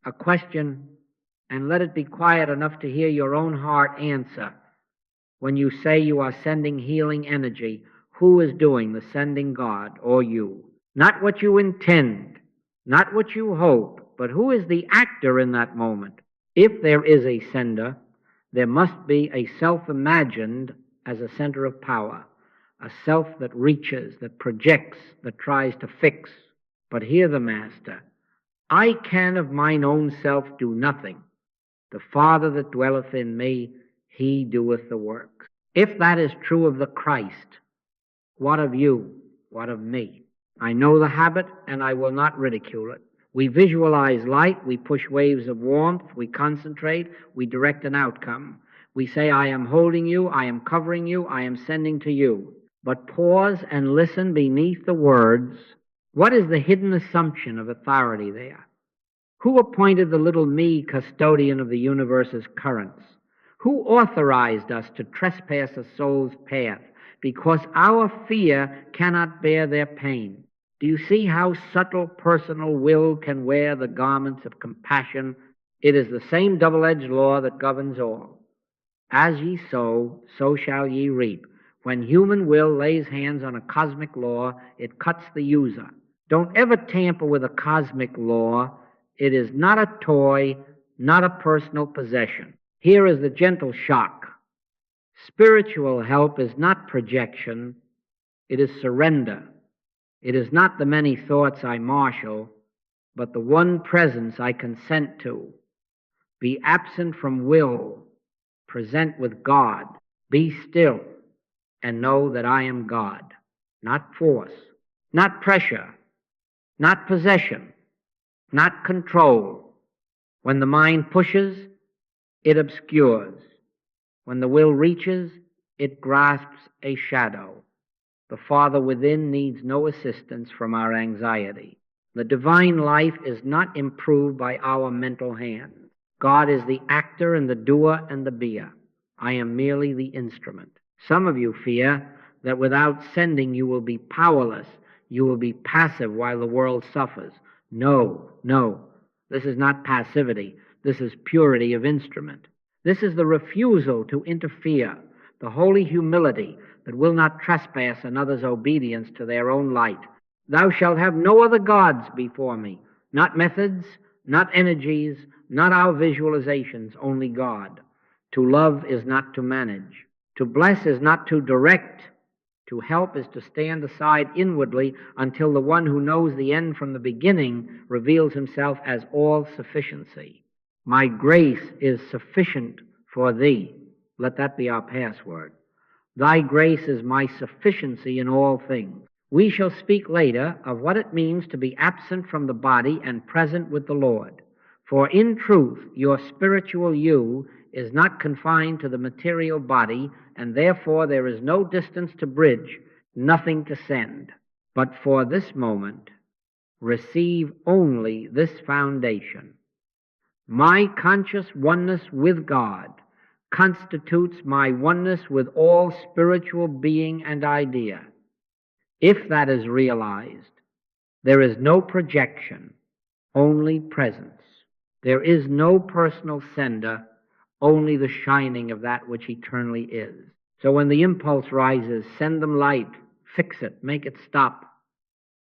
a question, and let it be quiet enough to hear your own heart answer. When you say you are sending healing energy, who is doing the sending, God or you? Not what you intend, not what you hope, but who is the actor in that moment? If there is a sender, there must be a self-imagined as a center of power, a self that reaches, that projects, that tries to fix. But hear the Master, I can of mine own self do nothing. The Father that dwelleth in me, he doeth the work. If that is true of the Christ, what of you? What of me? I know the habit, and I will not ridicule it. We visualize light, we push waves of warmth, we concentrate, we direct an outcome. We say, I am holding you, I am covering you, I am sending to you. But pause and listen beneath the words. What is the hidden assumption of authority there? Who appointed the little me custodian of the universe's currents? Who authorized us to trespass a soul's path because our fear cannot bear their pain? Do you see how subtle personal will can wear the garments of compassion? It is the same double-edged law that governs all. As ye sow, so shall ye reap. When human will lays hands on a cosmic law, it cuts the user. Don't ever tamper with a cosmic law. It is not a toy, not a personal possession. Here is the gentle shock. Spiritual help is not projection, it is surrender. It is not the many thoughts I marshal, but the one presence I consent to. Be absent from will, present with God. Be still and know that I am God. Not force, not pressure, not possession, not control. When the mind pushes, it obscures. When the will reaches, it grasps a shadow. The Father within needs no assistance from our anxiety. The divine life is not improved by our mental hands. God is the actor and the doer and the beer. I am merely the instrument. Some of you fear that without sending you will be powerless. You will be passive while the world suffers. No, no. This is not passivity. This is purity of instrument. This is the refusal to interfere, the holy humility that will not trespass another's obedience to their own light. Thou shalt have no other gods before me, not methods, not energies, not our visualizations, only God. To love is not to manage. To bless is not to direct. To help is to stand aside inwardly until the one who knows the end from the beginning reveals himself as all sufficiency. My grace is sufficient for thee. Let that be our password. Thy grace is my sufficiency in all things. We shall speak later of what it means to be absent from the body and present with the Lord. For in truth, your spiritual you is not confined to the material body, and therefore there is no distance to bridge, nothing to send. But for this moment, receive only this foundation. My conscious oneness with God constitutes my oneness with all spiritual being and idea. If that is realized, there is no projection, only presence. There is no personal sender, only the shining of that which eternally is. So when the impulse rises, send them light, fix it, make it stop.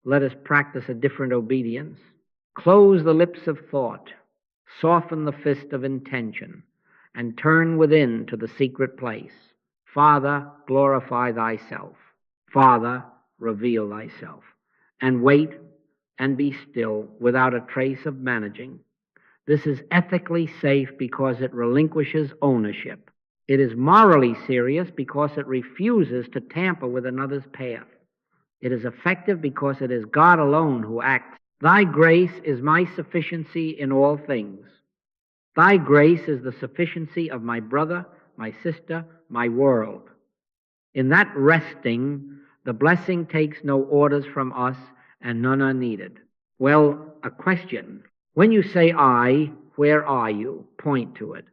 Let us practice a different obedience. Close the lips of thought, soften the fist of intention, and turn within to the secret place. Father, glorify thyself. Father, reveal thyself. And wait and be still without a trace of managing. This is ethically safe because it relinquishes ownership. It is morally serious because it refuses to tamper with another's path. It is effective because it is God alone who acts. Thy grace is my sufficiency in all things. Thy grace is the sufficiency of my brother, my sister, my world. In that resting, the blessing takes no orders from us, and none are needed. Well, a question. When you say I, where are you? Point to it.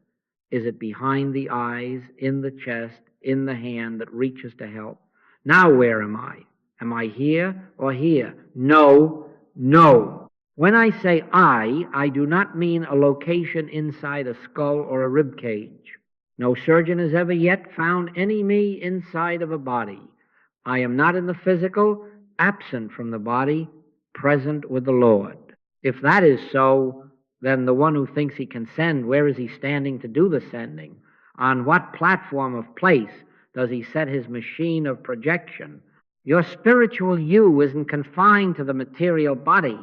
Is it behind the eyes, in the chest, in the hand that reaches to help? Now where am I? Am I here or here? No, no. When I say I do not mean a location inside a skull or a rib cage. No surgeon has ever yet found any me inside of a body. I am not in the physical, absent from the body, present with the Lord. If that is so, then the one who thinks he can send, where is he standing to do the sending? On what platform of place does he set his machine of projection? Your spiritual you isn't confined to the material body.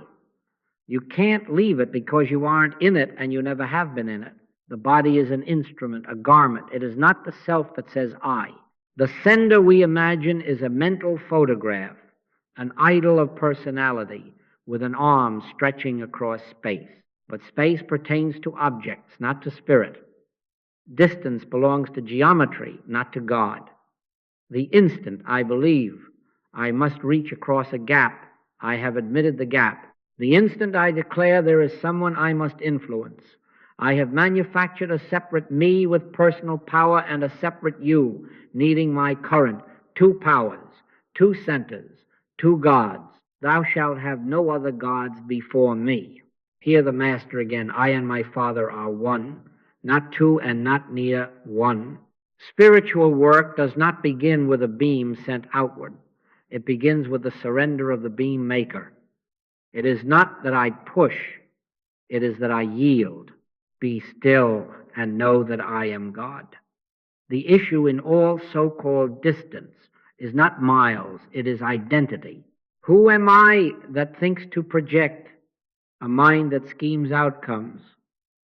You can't leave it because you aren't in it and you never have been in it. The body is an instrument, a garment. It is not the self that says I. The sender, we imagine, is a mental photograph, an idol of personality with an arm stretching across space. But space pertains to objects, not to spirit. Distance belongs to geometry, not to God. The instant I believe I must reach across a gap, I have admitted the gap. The instant I declare there is someone I must influence, I have manufactured a separate me with personal power and a separate you, needing my current, two powers, two centers, two gods. Thou shalt have no other gods before me. Hear the Master again. I and my Father are one, not two and not near, one. Spiritual work does not begin with a beam sent outward. It begins with the surrender of the beam maker. It is not that I push, it is that I yield. Be still and know that I am God. The issue in all so-called distance is not miles, it is identity. Who am I that thinks to project a mind that schemes outcomes?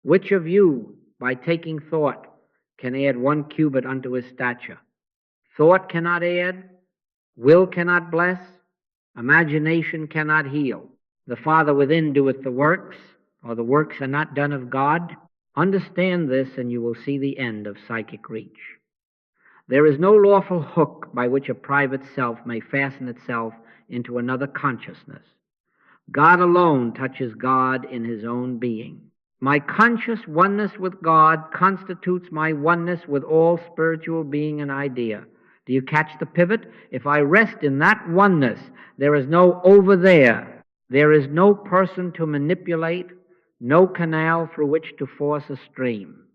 Which of you, by taking thought, can add 1 cubit unto his stature? Thought cannot add, will cannot bless, imagination cannot heal. The Father within doeth the works, or the works are not done of God. Understand this, and you will see the end of psychic reach. There is no lawful hook by which a private self may fasten itself into another consciousness. God alone touches God in his own being. My conscious oneness with God constitutes my oneness with all spiritual being and idea. Do you catch the pivot? If I rest in that oneness, there is no over there. There is no person to manipulate, no canal through which to force a stream.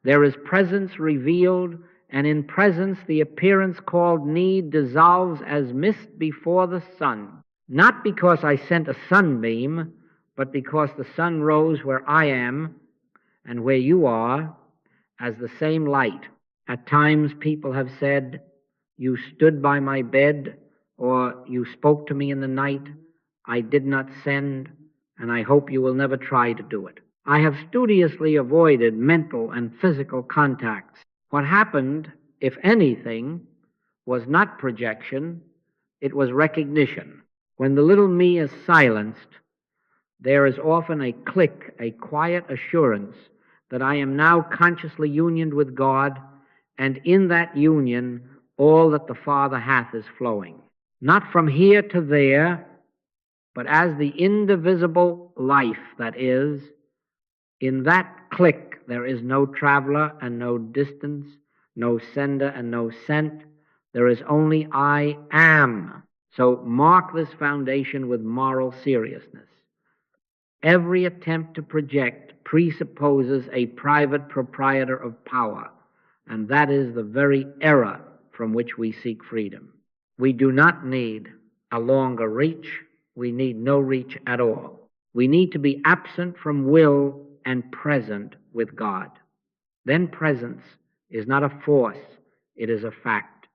There is presence revealed, and in presence the appearance called need dissolves as mist before the sun. Not because I sent a sunbeam, but because the sun rose where I am and where you are as the same light. At times people have said, you stood by my bed, or you spoke to me in the night. I did not send, and I hope you will never try to do it. I have studiously avoided mental and physical contacts. What happened, if anything, was not projection, it was recognition. When the little me is silenced, there is often a click, a quiet assurance that I am now consciously unioned with God, and in that union all that the Father hath is flowing. Not from here to there, but as the indivisible life that is, in that click there is no traveler and no distance, no sender and no sent. There is only I am. So mark this foundation with moral seriousness. Every attempt to project presupposes a private proprietor of power, and that is the very error from which we seek freedom. We do not need a longer reach. We need no reach at all. We need to be absent from will and present with God. Then presence is not a force, it is a fact.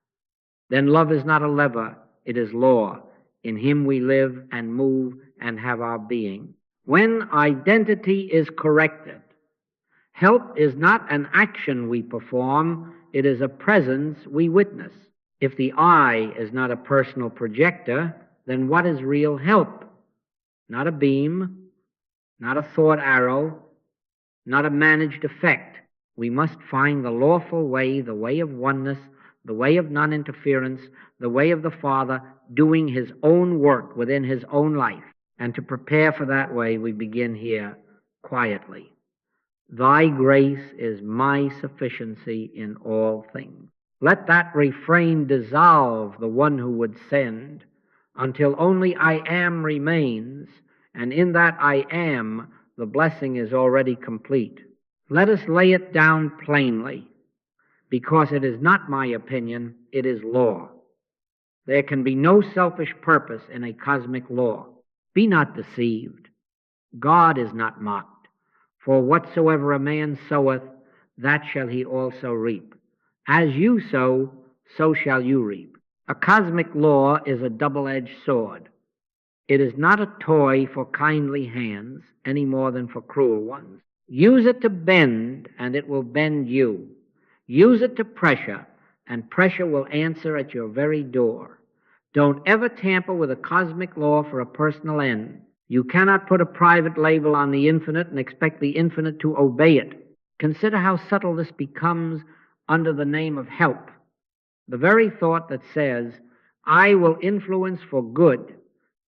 Then love is not a lever, it is law. In him we live and move and have our being. When identity is corrected, help is not an action we perform, it is a presence we witness. If the I is not a personal projector, then what is real help? Not a beam, not a thought arrow, not a managed effect. We must find the lawful way, the way of oneness, the way of non-interference, the way of the Father doing his own work within his own life. And to prepare for that way, we begin here quietly. Thy grace is my sufficiency in all things. Let that refrain dissolve the one who would send, until only I am remains, and in that I am, the blessing is already complete. Let us lay it down plainly, because it is not my opinion, it is law. There can be no selfish purpose in a cosmic law. Be not deceived. God is not mocked. For whatsoever a man soweth, that shall he also reap. As you sow, so shall you reap. A cosmic law is a double-edged sword. It is not a toy for kindly hands any more than for cruel ones. Use it to bend, and it will bend you. Use it to pressure, and pressure will answer at your very door. Don't ever tamper with a cosmic law for a personal end. You cannot put a private label on the infinite and expect the infinite to obey it. Consider how subtle this becomes under the name of help. The very thought that says, I will influence for good,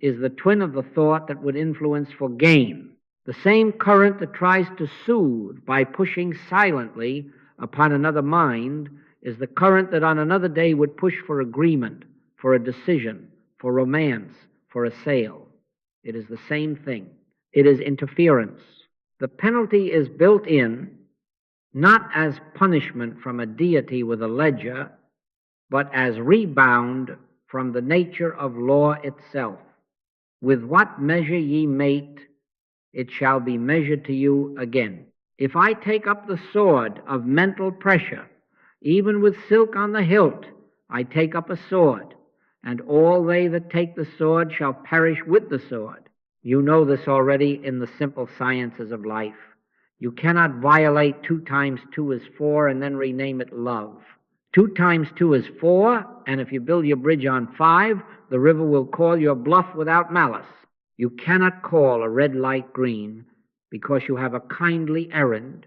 is the twin of the thought that would influence for gain. The same current that tries to soothe by pushing silently upon another mind is the current that on another day would push for agreement, for a decision, for romance, for a sale. It is the same thing. It is interference. The penalty is built in, not as punishment from a deity with a ledger, but as rebound from the nature of law itself. With what measure ye mete, it shall be measured to you again. If I take up the sword of mental pressure, even with silk on the hilt, I take up a sword, and all they that take the sword shall perish with the sword. You know this already in the simple sciences of life. You cannot violate 2 times 2 is 4 and then rename it love. 2 times 2 is 4, and if you build your bridge on 5, the river will call your bluff without malice. You cannot call a red light green because you have a kindly errand.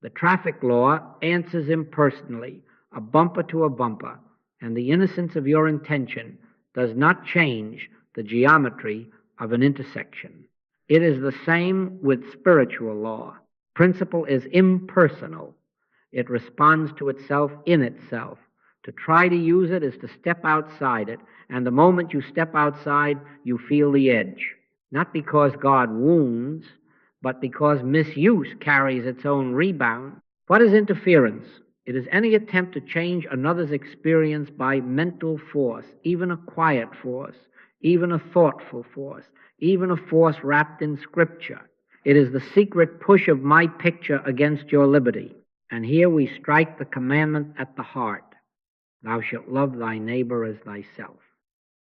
The traffic law answers impersonally, a bumper to a bumper, and the innocence of your intention does not change the geometry of an intersection. It is the same with spiritual law. Principle is impersonal. It responds to itself in itself. To try to use it is to step outside it, and the moment you step outside, you feel the edge. Not because God wounds, but because misuse carries its own rebound. What is interference? It is any attempt to change another's experience by mental force, even a quiet force, even a thoughtful force, even a force wrapped in Scripture. It is the secret push of my picture against your liberty. And here we strike the commandment at the heart. Thou shalt love thy neighbor as thyself.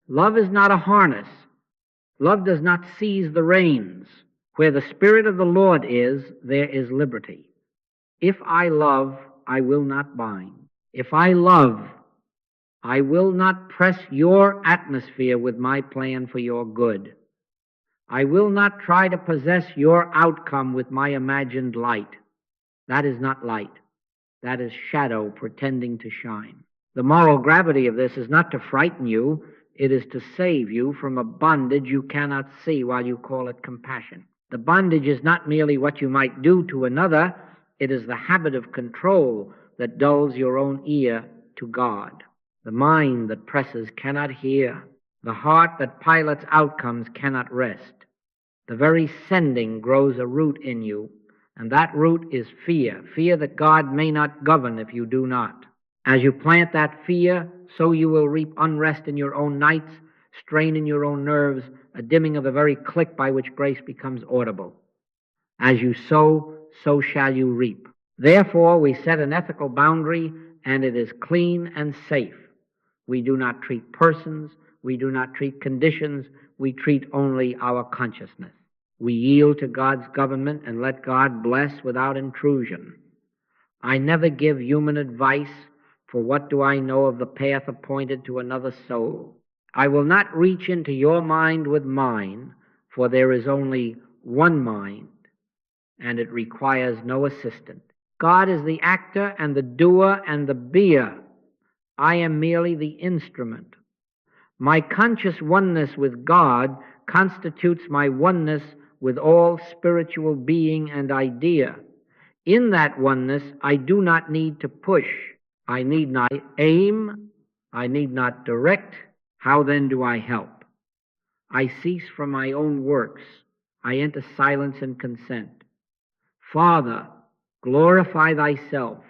Love is not a harness. Love does not seize the reins. Where the Spirit of the Lord is, there is liberty. If I love, I will not bind. If I love, I will not press your atmosphere with my plan for your good. I will not try to possess your outcome with my imagined light. That is not light. That is shadow pretending to shine. The moral gravity of this is not to frighten you. It is to save you from a bondage you cannot see while you call it compassion. The bondage is not merely what you might do to another. It is the habit of control that dulls your own ear to God. The mind that presses cannot hear. The heart that pilots outcomes cannot rest. The very sending grows a root in you, and that root is fear, fear that God may not govern if you do not. As you plant that fear, so you will reap unrest in your own nights, strain in your own nerves, a dimming of the very click by which grace becomes audible. As you sow, so shall you reap. Therefore, we set an ethical boundary, and it is clean and safe. We do not treat persons, we do not treat conditions, we treat only our consciousness. We yield to God's government and let God bless without intrusion. I never give human advice, for what do I know of the path appointed to another soul? I will not reach into your mind with mine, for there is only one mind, and it requires no assistant. God is the actor and the doer and the beer. I am merely the instrument. My conscious oneness with God constitutes my oneness with all spiritual being and idea. In that oneness, I do not need to push. I need not aim. I need not direct. How then do I help? I cease from my own works. I enter silence and consent. Father, glorify thyself.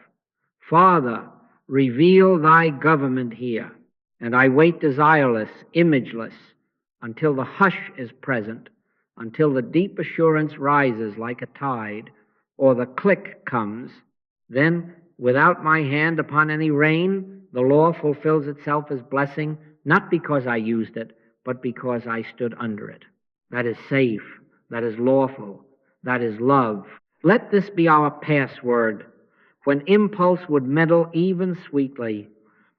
Father, reveal thy government here. And I wait desireless, imageless, until the hush is present, until the deep assurance rises like a tide, or the click comes. Then, without my hand upon any rein, the law fulfills itself as blessing, not because I used it, but because I stood under it. That is safe, that is lawful, that is love. Let this be our password. When impulse would meddle even sweetly,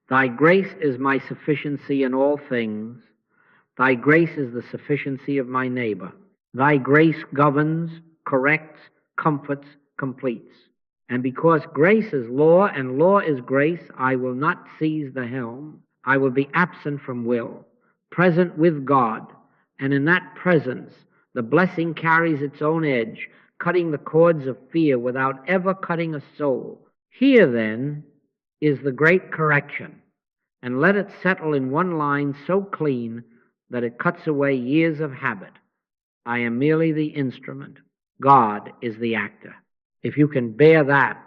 thy grace is my sufficiency in all things. Thy grace is the sufficiency of my neighbor. Thy grace governs, corrects, comforts, completes. And because grace is law and law is grace, I will not seize the helm. I will be absent from will, present with God. And in that presence, the blessing carries its own edge, cutting the cords of fear without ever cutting a soul. Here, then, is the great correction. And let it settle in one line so clean that it cuts away years of habit. I am merely the instrument. God is the actor. If you can bear that,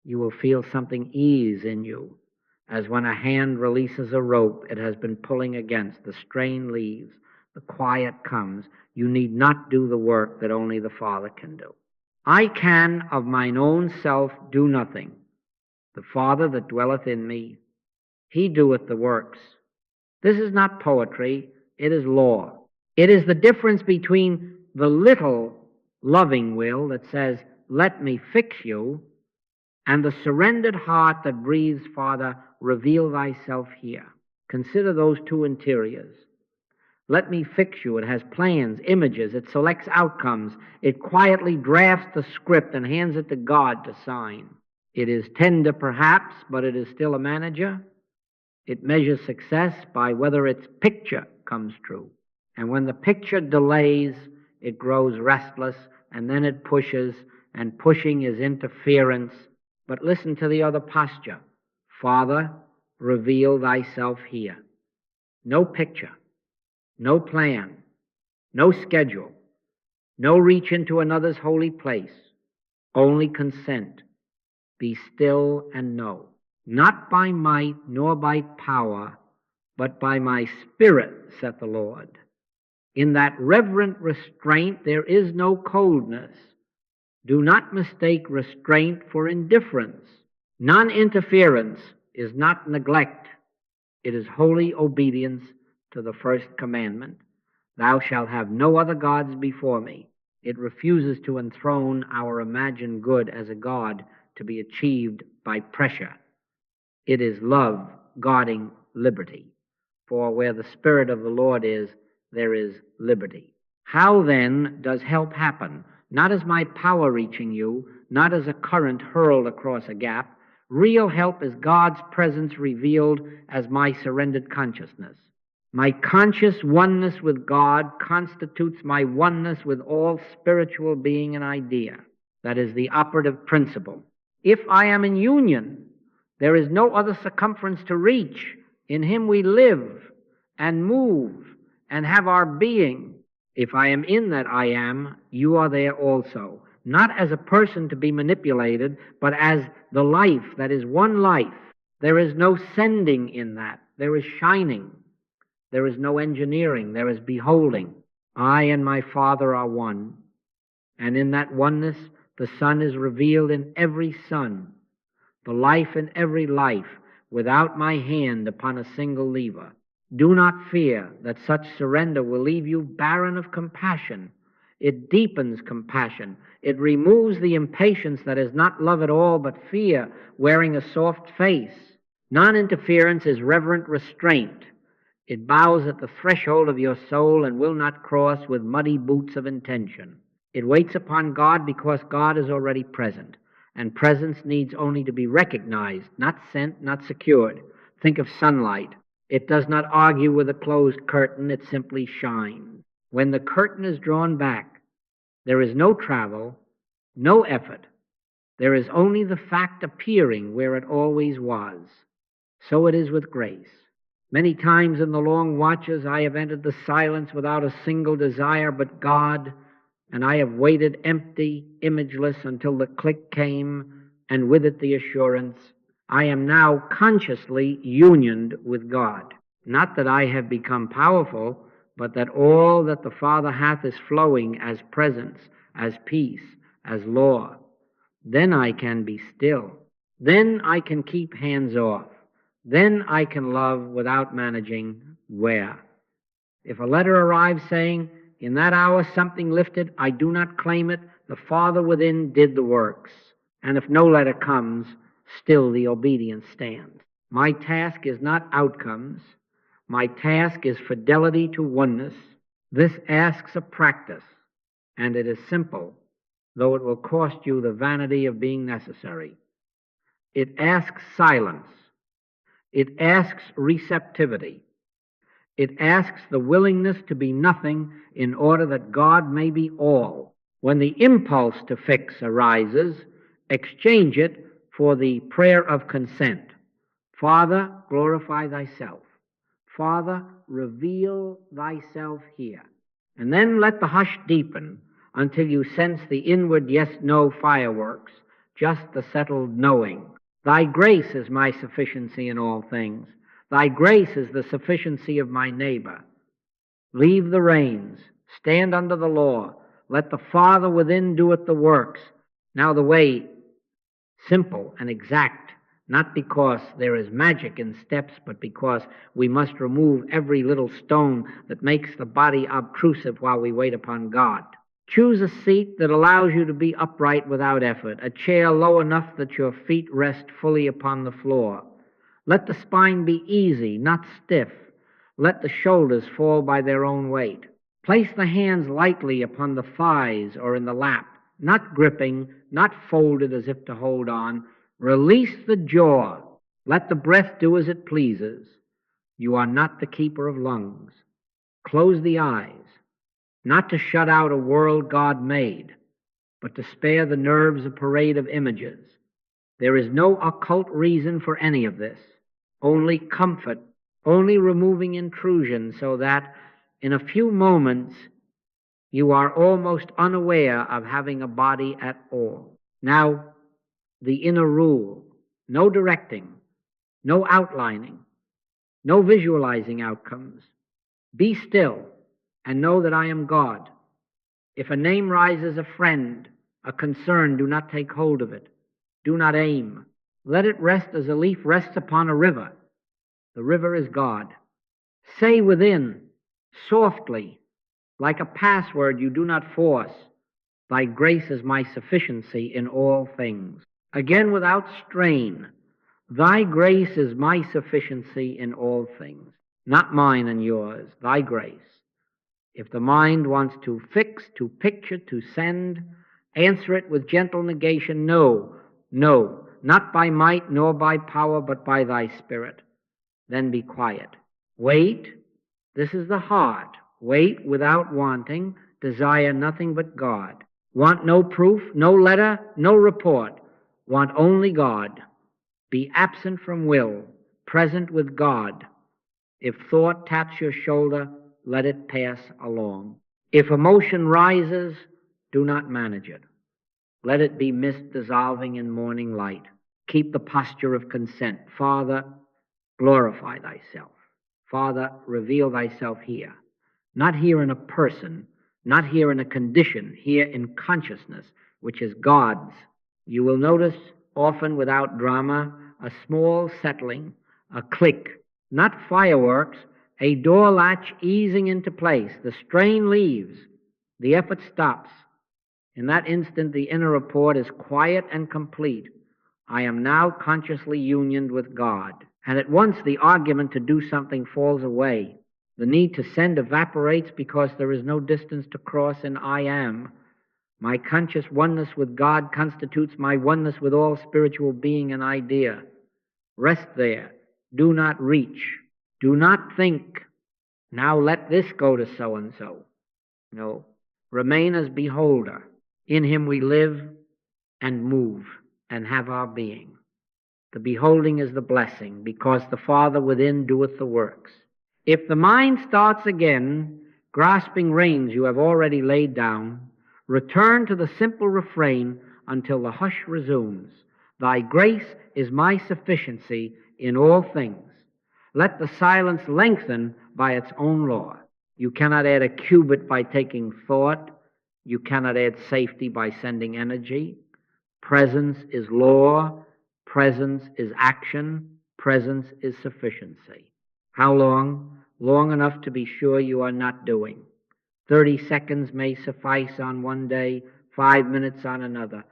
you will feel something ease in you, as when a hand releases a rope it has been pulling against. The strain leaves, the quiet comes. You need not do the work that only the Father can do. I can of mine own self do nothing. The Father that dwelleth in me, he doeth the works. This is not poetry, it is law. It is the difference between the little loving will that says, let me fix you, and the surrendered heart that breathes, Father, reveal thyself here. Consider those two interiors. Let me fix you. It has plans, images. It selects outcomes. It quietly drafts the script and hands it to God to sign. It is tender, perhaps, but it is still a manager. It measures success by whether its picture comes true. And when the picture delays, it grows restless, and then it pushes, and pushing is interference. But listen to the other posture. Father, reveal thyself here. No picture, no plan, no schedule, no reach into another's holy place, only consent. Be still and know. Not by might nor by power, but by my Spirit, saith the Lord. In that reverent restraint there is no coldness. Do not mistake restraint for indifference. Non-interference is not neglect. It is holy obedience to the first commandment. Thou shalt have no other gods before me. It refuses to enthrone our imagined good as a god to be achieved by pressure. It is love guarding liberty. For where the Spirit of the Lord is, there is liberty. How then does help happen? Not as my power reaching you, not as a current hurled across a gap. Real help is God's presence revealed as my surrendered consciousness. My conscious oneness with God constitutes my oneness with all spiritual being and idea. That is the operative principle. If I am in union, there is no other circumference to reach. In him we live and move and have our being. If I am in that I am, you are there also. Not as a person to be manipulated, but as the life that is one life. There is no sending in that. There is shining. There is no engineering. There is beholding. I and my Father are one. And in that oneness, the Son is revealed in every son. The life in every life, without my hand upon a single lever. Do not fear that such surrender will leave you barren of compassion. It deepens compassion. It removes the impatience that is not love at all, but fear wearing a soft face. Non-interference is reverent restraint. It bows at the threshold of your soul and will not cross with muddy boots of intention. It waits upon God because God is already present, and presence needs only to be recognized, not sent, not secured. Think of sunlight. It does not argue with a closed curtain, it simply shines. When the curtain is drawn back, there is no travel, no effort. There is only the fact appearing where it always was. So it is with grace. Many times in the long watches I have entered the silence without a single desire but God, and I have waited empty, imageless, until the click came, and with it the assurance, I am now consciously unioned with God. Not that I have become powerful, but that all that the Father hath is flowing as presence, as peace, as law. Then I can be still. Then I can keep hands off. Then I can love without managing where. If a letter arrives saying, in that hour something lifted, I do not claim it. The Father within did the works. And if no letter comes, still the obedience stands. My task is not outcomes. My task is fidelity to oneness. This asks a practice, and it is simple, though it will cost you the vanity of being necessary. It asks silence. It asks receptivity. It asks the willingness to be nothing in order that God may be all. When the impulse to fix arises, exchange it for the prayer of consent. Father, glorify thyself. Father, reveal thyself here. And then let the hush deepen until you sense the inward yes-no fireworks, just the settled knowing. Thy grace is my sufficiency in all things. Thy grace is the sufficiency of my neighbor. Leave the reins. Stand under the law. Let the Father within doeth the works. Now the way, simple and exact, not because there is magic in steps, but because we must remove every little stone that makes the body obtrusive while we wait upon God. Choose a seat that allows you to be upright without effort, a chair low enough that your feet rest fully upon the floor. Let the spine be easy, not stiff. Let the shoulders fall by their own weight. Place the hands lightly upon the thighs or in the lap, not gripping, not folded as if to hold on. Release the jaw. Let the breath do as it pleases. You are not the keeper of lungs. Close the eyes, not to shut out a world God made, but to spare the nerves a parade of images. There is no occult reason for any of this, only comfort, only removing intrusion so that in a few moments you are almost unaware of having a body at all. Now, the inner rule: no directing, no outlining, no visualizing outcomes. Be still and know that I am God. If a name rises, a friend, a concern, do not take hold of it. Do not aim. Let it rest as a leaf rests upon a river. The river is God. Say within, softly, like a password you do not force, thy grace is my sufficiency in all things. Again, without strain, thy grace is my sufficiency in all things. Not mine and yours, thy grace. If the mind wants to fix, to picture, to send, answer it with gentle negation, no, no, not by might nor by power, but by thy Spirit. Then be quiet. Wait. This is the heart. Wait without wanting. Desire nothing but God. Want no proof, no letter, no report. Want only God. Be absent from will, present with God. If thought taps your shoulder, let it pass along. If emotion rises, do not manage it. Let it be mist dissolving in morning light. Keep the posture of consent. Father, glorify thyself. Father, reveal thyself here. Not here in a person, not here in a condition, here in consciousness, which is God's. You will notice, often without drama, a small settling, a click, not fireworks, a door latch easing into place. The strain leaves. The effort stops. In that instant, the inner report is quiet and complete. I am now consciously unioned with God. And at once the argument to do something falls away. The need to send evaporates because there is no distance to cross in I am. My conscious oneness with God constitutes my oneness with all spiritual being and idea. Rest there. Do not reach. Do not think, now let this go to so-and-so. No. Remain as beholder. In him we live and move and have our being. The beholding is the blessing, because the Father within doeth the works. If the mind starts again, grasping reins you have already laid down, Return to the simple refrain until the hush resumes. Thy grace is my sufficiency in all things. Let the silence lengthen by its own law. You cannot add a cubit by taking thought. You cannot add safety by sending energy. Presence is law. Presence is action. Presence is sufficiency. How long? Long enough to be sure you are not doing. 30 seconds may suffice on one day, 5 minutes on another.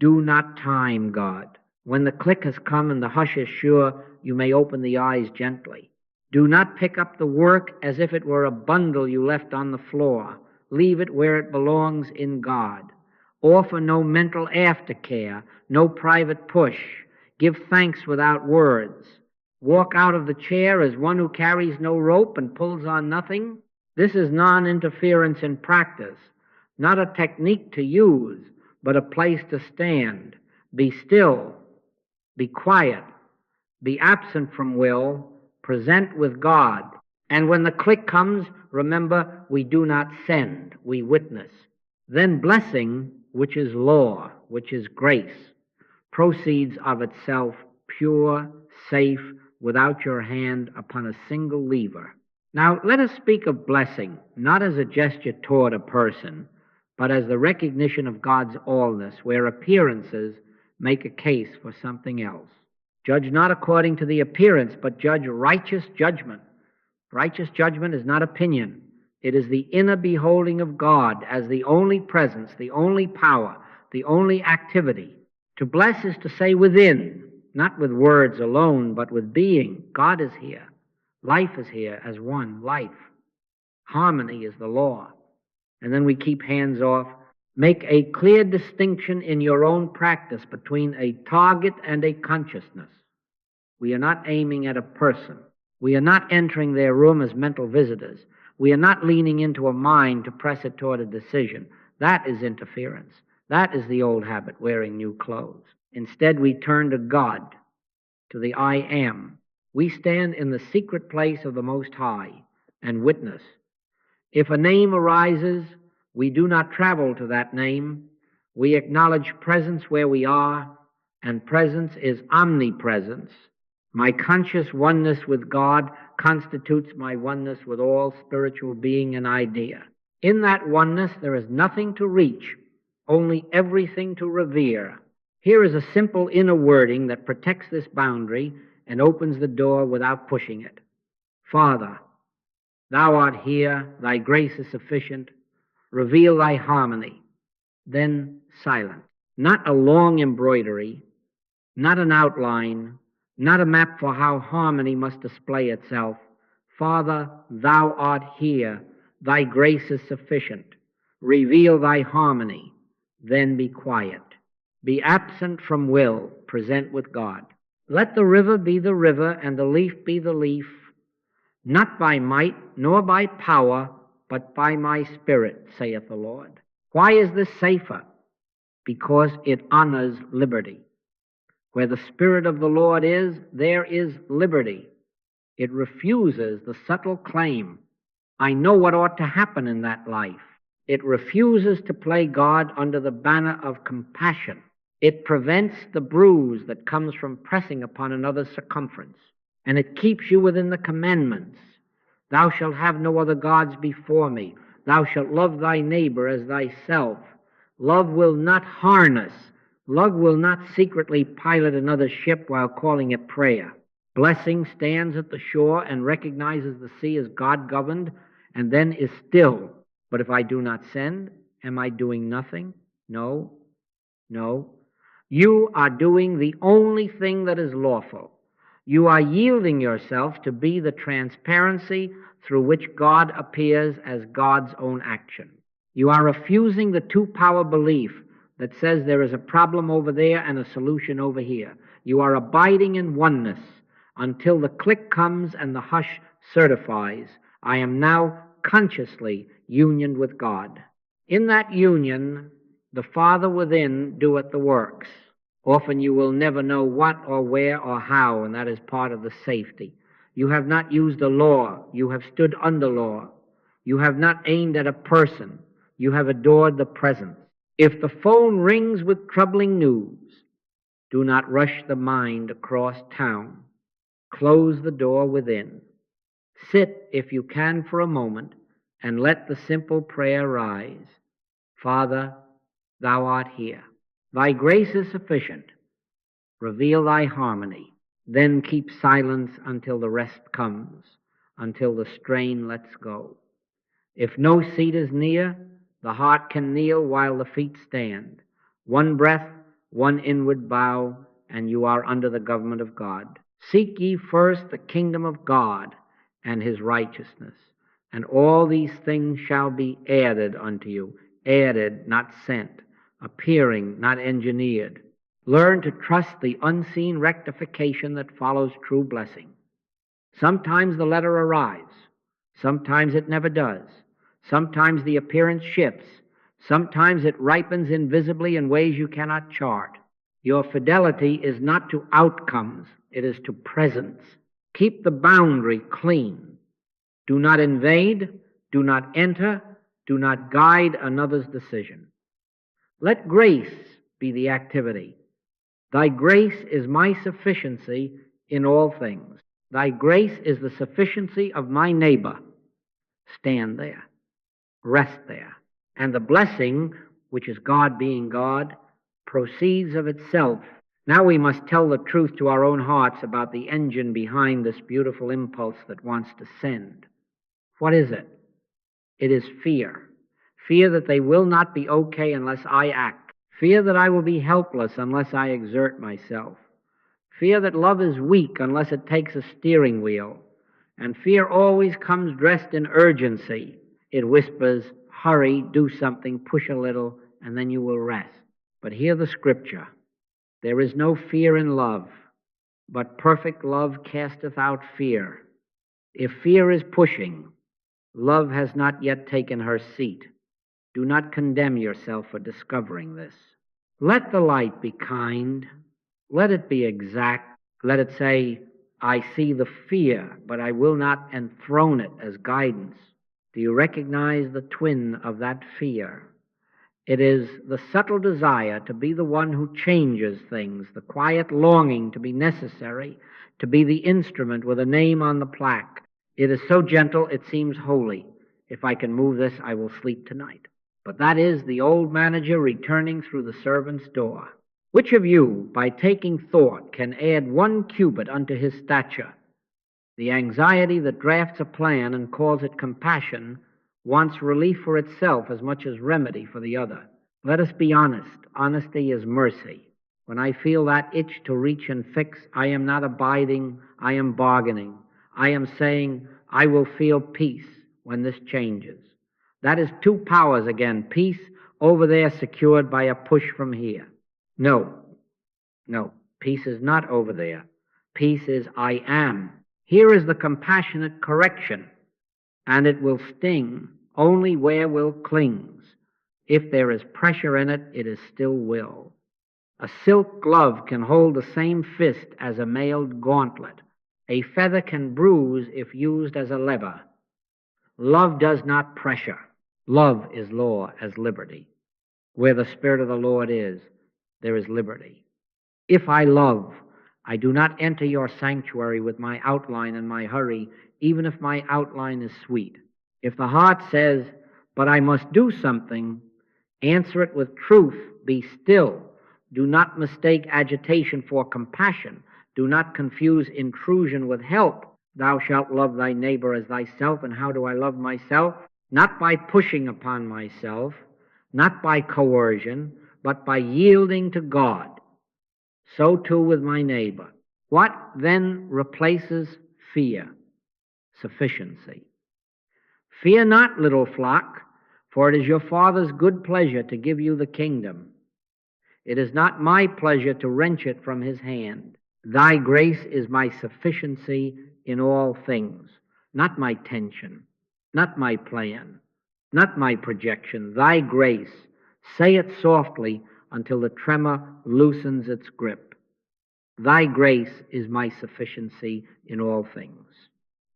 Do not time God. When the click has come and the hush is sure, you may open the eyes gently. Do not pick up the work as if it were a bundle you left on the floor. Leave it where it belongs in God. Offer no mental aftercare, no private push. Give thanks without words. Walk out of the chair as one who carries no rope and pulls on nothing. This is non-interference in practice, not a technique to use, but a place to stand. Be still, be quiet, be absent from will, present with God. And when the click comes, remember, we do not send, we witness. Then blessing, which is law, which is grace, proceeds of itself, pure, safe, without your hand upon a single lever. Now, let us speak of blessing, not as a gesture toward a person, but as the recognition of God's allness, where appearances make a case for something else. Judge not according to the appearance, but judge righteous judgment. Righteous judgment is not opinion. It is the inner beholding of God as the only presence, the only power, the only activity. To bless is to say within, not with words alone, but with being. God is here. Life is here as one life. Harmony is the law. And then we keep hands off. Make a clear distinction in your own practice between a target and a consciousness. We are not aiming at a person. We are not entering their room as mental visitors. We are not leaning into a mind to press it toward a decision. That is interference. That is the old habit, wearing new clothes. Instead, we turn to God, to the I am. We stand in the secret place of the Most High and witness. If a name arises, we do not travel to that name. We acknowledge presence where we are, and presence is omnipresence. My conscious oneness with God constitutes my oneness with all spiritual being and idea. In that oneness, there is nothing to reach, only everything to revere. Here is a simple inner wording that protects this boundary and opens the door without pushing it. Father, thou art here, thy grace is sufficient. Reveal thy harmony. Then silence. Not a long embroidery, not an outline, not a map for how harmony must display itself. Father, thou art here, thy grace is sufficient. Reveal thy harmony. Then be quiet. Be absent from will, present with God. Let the river be the river, and the leaf be the leaf, not by might, nor by power, but by my Spirit, saith the Lord. Why is this safer? Because it honors liberty. Where the Spirit of the Lord is, there is liberty. It refuses the subtle claim, I know what ought to happen in that life. It refuses to play God under the banner of compassion. It prevents the bruise that comes from pressing upon another's circumference. And it keeps you within the commandments. Thou shalt have no other gods before me. Thou shalt love thy neighbor as thyself. Love will not harness. Love will not secretly pilot another ship while calling it prayer. Blessing stands at the shore and recognizes the sea as God-governed, and then is still. But if I do not send, am I doing nothing? No, no. You are doing the only thing that is lawful. You are yielding yourself to be the transparency through which God appears as God's own action. You are refusing the two-power belief that says there is a problem over there and a solution over here. You are abiding in oneness until the click comes and the hush certifies, I am now consciously unioned with God. In that union, the Father within doeth the works. Often you will never know what or where or how, and that is part of the safety. You have not used the law. You have stood under law. You have not aimed at a person. You have adored the presence. If the phone rings with troubling news, do not rush the mind across town. Close the door within. Sit, if you can, for a moment, and let the simple prayer rise. Father, thou art here. Thy grace is sufficient. Reveal thy harmony. Then keep silence until the rest comes, until the strain lets go. If no seat is near, the heart can kneel while the feet stand. One breath, one inward bow, and you are under the government of God. Seek ye first the kingdom of God and his righteousness, and all these things shall be added unto you. Added, not sent. Appearing, not engineered. Learn to trust the unseen rectification that follows true blessing. Sometimes the letter arrives. Sometimes it never does. Sometimes the appearance shifts. Sometimes it ripens invisibly in ways you cannot chart. Your fidelity is not to outcomes, it is to presence. Keep the boundary clean. Do not invade, do not enter, do not guide another's decision. Let grace be the activity. Thy grace is my sufficiency in all things. Thy grace is the sufficiency of my neighbor. Stand there. Rest there. And the blessing, which is God being God, proceeds of itself. Now we must tell the truth to our own hearts about the engine behind this beautiful impulse that wants to send. What is it? It is fear. Fear that they will not be okay unless I act. Fear that I will be helpless unless I exert myself. Fear that love is weak unless it takes a steering wheel. And fear always comes dressed in urgency. It whispers, hurry, do something, push a little, and then you will rest. But hear the scripture. There is no fear in love, but perfect love casteth out fear. If fear is pushing, love has not yet taken her seat. Do not condemn yourself for discovering this. Let the light be kind. Let it be exact. Let it say, I see the fear, but I will not enthrone it as guidance. Do you recognize the twin of that fear? It is the subtle desire to be the one who changes things, the quiet longing to be necessary, to be the instrument with a name on the plaque. It is so gentle it seems holy. If I can move this, I will sleep tonight. But that is the old manager returning through the servant's door. Which of you, by taking thought, can add 1 cubit unto his stature? The anxiety that drafts a plan and calls it compassion wants relief for itself as much as remedy for the other. Let us be honest. Honesty is mercy. When I feel that itch to reach and fix, I am not abiding, I am bargaining. I am saying, I will feel peace when this changes. That is 2 powers again, peace over there secured by a push from here. No, peace is not over there. Peace is I am. Here is the compassionate correction, and it will sting only where will clings. If there is pressure in it, it is still will. A silk glove can hold the same fist as a mailed gauntlet. A feather can bruise if used as a lever. Love does not pressure. Love is law as liberty. Where the Spirit of the Lord is, there is liberty. If I love, I do not enter your sanctuary with my outline and my hurry, even if my outline is sweet. If the heart says, but I must do something, answer it with truth. Be still. Do not mistake agitation for compassion. Do not confuse intrusion with help. Thou shalt love thy neighbor as thyself. And how do I love myself? Not by pushing upon myself, not by coercion, but by yielding to God. So too with my neighbor. What then replaces fear? Sufficiency. Fear not, little flock, for it is your Father's good pleasure to give you the kingdom. It is not my pleasure to wrench it from his hand. Thy grace is my sufficiency in all things, not my tension, not my plan, not my projection. Thy grace. Say it softly until the tremor loosens its grip. Thy grace is my sufficiency in all things.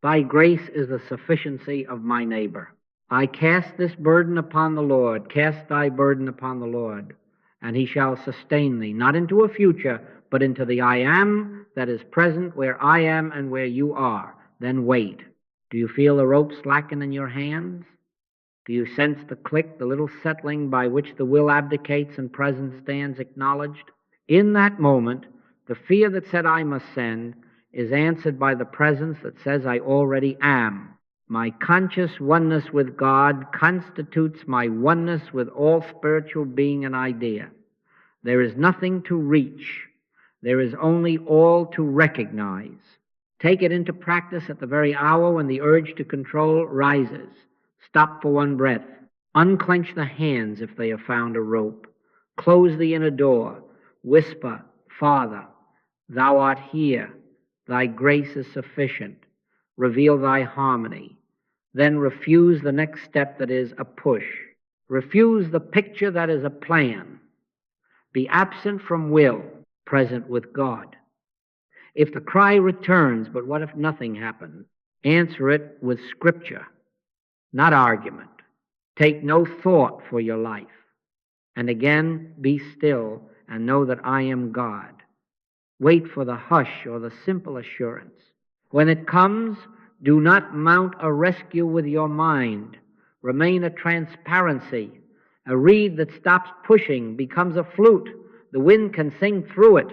Thy grace is the sufficiency of my neighbor. I cast this burden upon the Lord. Cast thy burden upon the Lord, and he shall sustain thee, not into a future, but into the I am that is present where I am and where you are. Then wait. Do you feel the rope slacken in your hands? Do you sense the click, the little settling by which the will abdicates and presence stands acknowledged? In that moment, the fear that said I must send is answered by the presence that says I already am. My conscious oneness with God constitutes my oneness with all spiritual being and idea. There is nothing to reach. There is only all to recognize. Take it into practice at the very hour when the urge to control rises. Stop for one breath. Unclench the hands if they have found a rope. Close the inner door. Whisper, Father, thou art here. Thy grace is sufficient. Reveal thy harmony. Then refuse the next step that is a push. Refuse the picture that is a plan. Be absent from will, present with God. If the cry returns, but what if nothing happens? Answer it with Scripture, not argument. Take no thought for your life. And again, be still and know that I am God. Wait for the hush or the simple assurance. When it comes, do not mount a rescue with your mind. Remain a transparency. A reed that stops pushing becomes a flute. The wind can sing through it.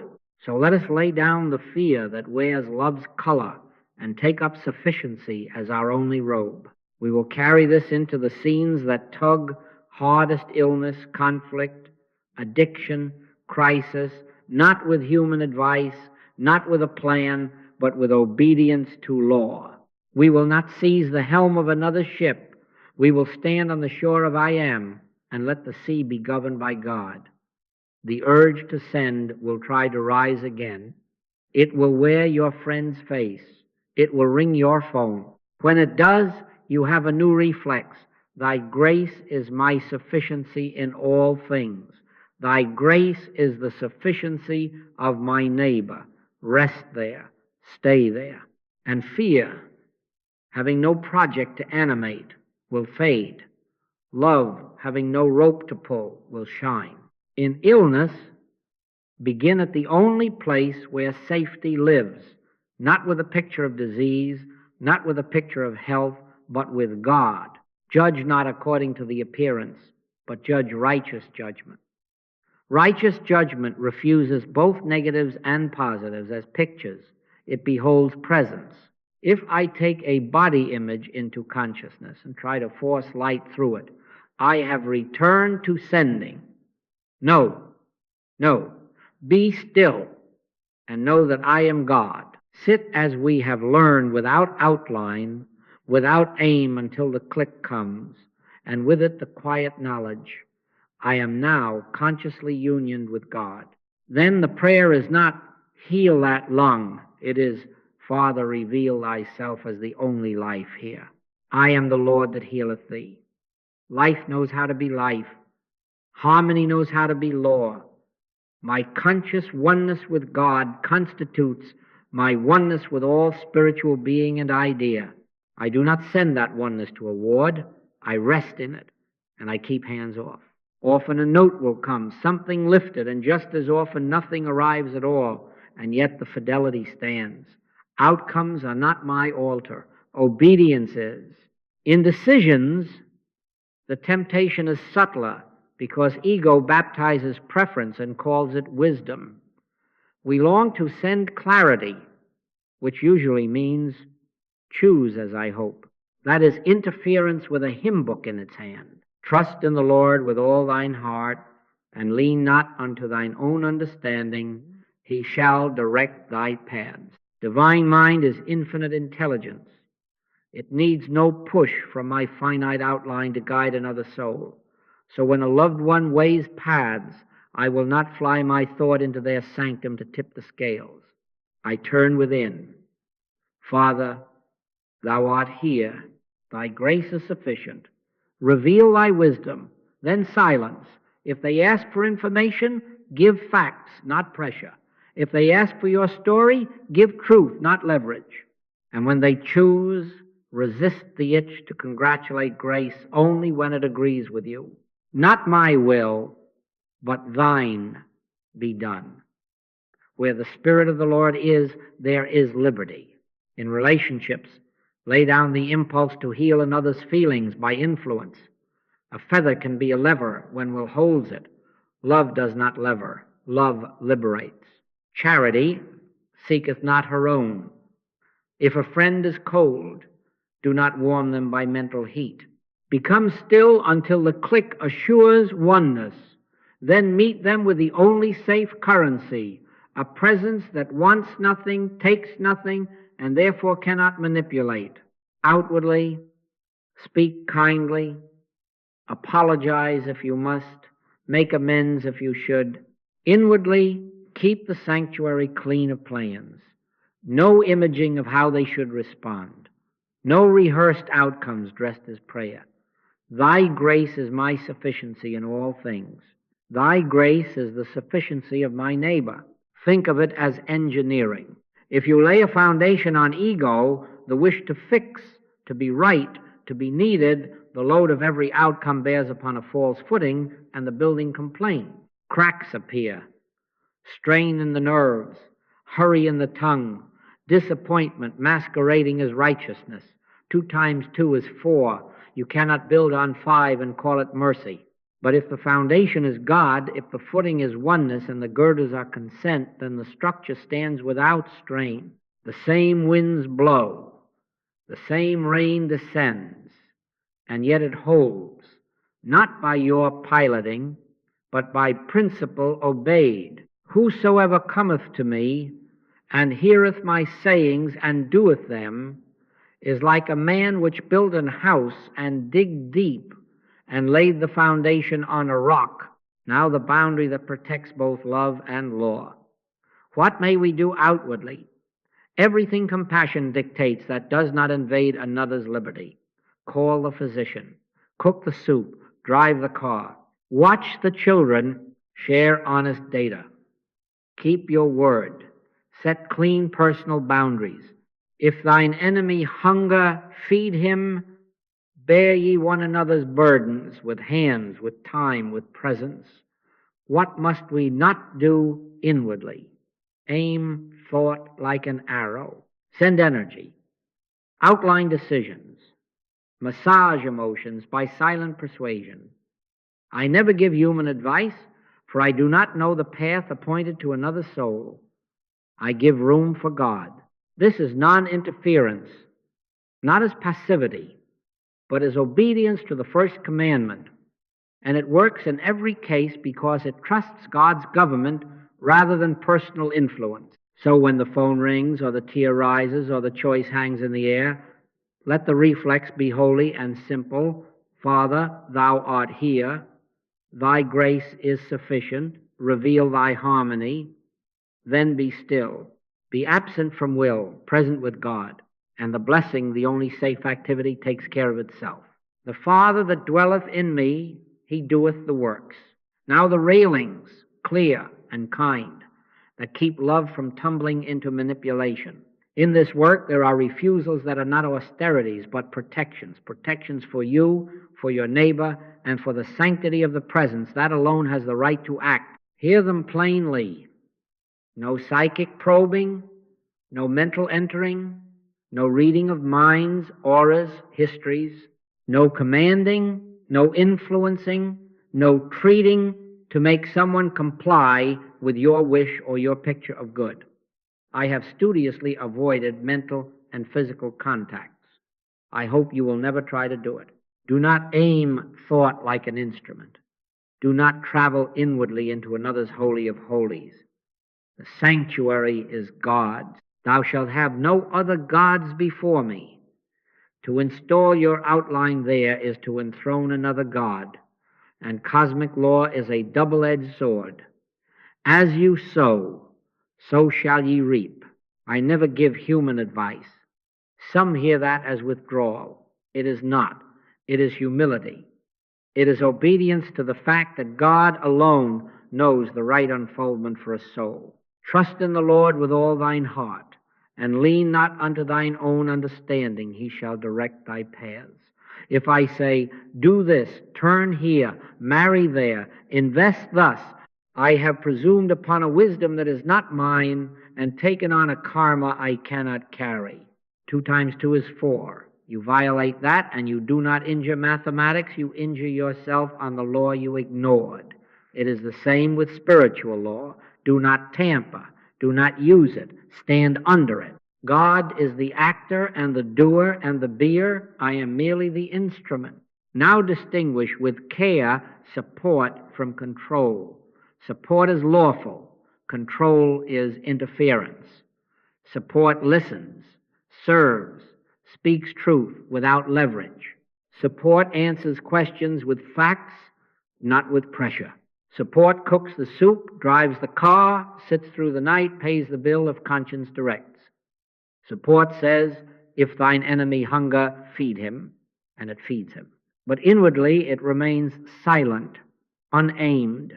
So let us lay down the fear that wears love's color and take up sufficiency as our only robe. We will carry this into the scenes that tug hardest: illness, conflict, addiction, crisis, not with human advice, not with a plan, but with obedience to law. We will not seize the helm of another ship. We will stand on the shore of I am and let the sea be governed by God. The urge to send will try to rise again. It will wear your friend's face. It will ring your phone. When it does, you have a new reflex. Thy grace is my sufficiency in all things. Thy grace is the sufficiency of my neighbor. Rest there. Stay there. And fear, having no project to animate, will fade. Love, having no rope to pull, will shine. In illness, begin at the only place where safety lives, not with a picture of disease, not with a picture of health, but with God. Judge not according to the appearance, but judge righteous judgment. Righteous judgment refuses both negatives and positives as pictures. It beholds presence. If I take a body image into consciousness and try to force light through it, I have returned to sending. No. Be still and know that I am God. Sit as we have learned, without outline, without aim, until the click comes, and with it the quiet knowledge. I am now consciously unioned with God. Then the prayer is not, heal that lung. It is, Father, reveal thyself as the only life here. I am the Lord that healeth thee. Life knows how to be life. Harmony knows how to be law. My conscious oneness with God constitutes my oneness with all spiritual being and idea. I do not send that oneness to a ward. I rest in it, and I keep hands off. Often a note will come, something lifted, and just as often nothing arrives at all, and yet the fidelity stands. Outcomes are not my altar. Obedience is. In decisions, the temptation is subtler, because ego baptizes preference and calls it wisdom. We long to send clarity, which usually means choose as I hope. That is interference with a hymn book in its hand. Trust in the Lord with all thine heart, and lean not unto thine own understanding. He shall direct thy paths. Divine mind is infinite intelligence. It needs no push from my finite outline to guide another soul. So when a loved one weighs paths, I will not fly my thought into their sanctum to tip the scales. I turn within. Father, thou art here. Thy grace is sufficient. Reveal thy wisdom, then silence. If they ask for information, give facts, not pressure. If they ask for your story, give truth, not leverage. And when they choose, Resist the itch to congratulate grace only when it agrees with you. Not my will, but thine be done. Where the Spirit of the Lord is, there is liberty. In relationships, lay down the impulse to heal another's feelings by influence. A feather can be a lever when will holds it. Love does not lever. Love liberates. Charity seeketh not her own. If a friend is cold, do not warm them by mental heat. Become still until the click assures oneness. Then meet them with the only safe currency, a presence that wants nothing, takes nothing, and therefore cannot manipulate. Outwardly, speak kindly, apologize if you must, make amends if you should. Inwardly, keep the sanctuary clean of plans. No imaging of how they should respond. No rehearsed outcomes dressed as prayer. Thy grace is my sufficiency in all things. Thy grace is the sufficiency of my neighbor. Think of it as engineering. If you lay a foundation on ego, the wish to fix, to be right, to be needed, the load of every outcome bears upon a false footing, and the building complains. Cracks appear, strain in the nerves, hurry in the tongue, disappointment masquerading as righteousness. 2 times 2 is 4. You cannot build on 5 and call it mercy. But if the foundation is God, if the footing is oneness and the girders are consent, then the structure stands without strain. The same winds blow, the same rain descends, and yet it holds, not by your piloting, but by principle obeyed. Whosoever cometh to me, and heareth my sayings, and doeth them, is like a man which built an house, and digged deep, and laid the foundation on a rock, now the boundary that protects both love and law. What may we do outwardly? Everything compassion dictates that does not invade another's liberty. Call the physician, cook the soup, drive the car, watch the children, share honest data. Keep your word, set clean personal boundaries. If thine enemy hunger, feed him. Bear ye one another's burdens with hands, with time, with presence. What must we not do inwardly? Aim thought like an arrow. Send energy. Outline decisions. Massage emotions by silent persuasion. I never give human advice, for I do not know the path appointed to another soul. I give room for God. This is non-interference, not as passivity, but as obedience to the first commandment. And it works in every case because it trusts God's government rather than personal influence. So when the phone rings, or the tear rises, or the choice hangs in the air, let the reflex be holy and simple. Father, thou art here. Thy grace is sufficient. Reveal thy harmony. Then be still. Be absent from will, present with God. And the blessing, the only safe activity, takes care of itself. The Father that dwelleth in me, he doeth the works. Now the railings, clear and kind, that keep love from tumbling into manipulation. In this work there are refusals that are not austerities, but protections. Protections for you, for your neighbor, and for the sanctity of the presence. That alone has the right to act. Hear them plainly. No psychic probing, no mental entering, no reading of minds, auras, histories, no commanding, no influencing, no treating to make someone comply with your wish or your picture of good. I have studiously avoided mental and physical contacts. I hope you will never try to do it. Do not aim thought like an instrument. Do not travel inwardly into another's holy of holies. The sanctuary is God's. Thou shalt have no other gods before me. To install your outline there is to enthrone another god, and cosmic law is a double-edged sword. As you sow, so shall ye reap. I never give human advice. Some hear that as withdrawal. It is not. It is humility. It is obedience to the fact that God alone knows the right unfoldment for a soul. Trust in the Lord with all thine heart, and lean not unto thine own understanding. He shall direct thy paths. If I say, do this, turn here, marry there, invest thus, I have presumed upon a wisdom that is not mine, and taken on a karma I cannot carry. 2 times 2 is 4. You violate that, and you do not injure mathematics, you injure yourself on the law you ignored. It is the same with spiritual law. Do not tamper. Do not use it. Stand under it. God is the actor and the doer and the beer. I am merely the instrument. Now distinguish with care support from control. Support is lawful. Control is interference. Support listens, serves, speaks truth without leverage. Support answers questions with facts, not with pressure. Support cooks the soup, drives the car, sits through the night, pays the bill if conscience directs. Support says, if thine enemy hunger, feed him, and it feeds him. But inwardly it remains silent, unaimed,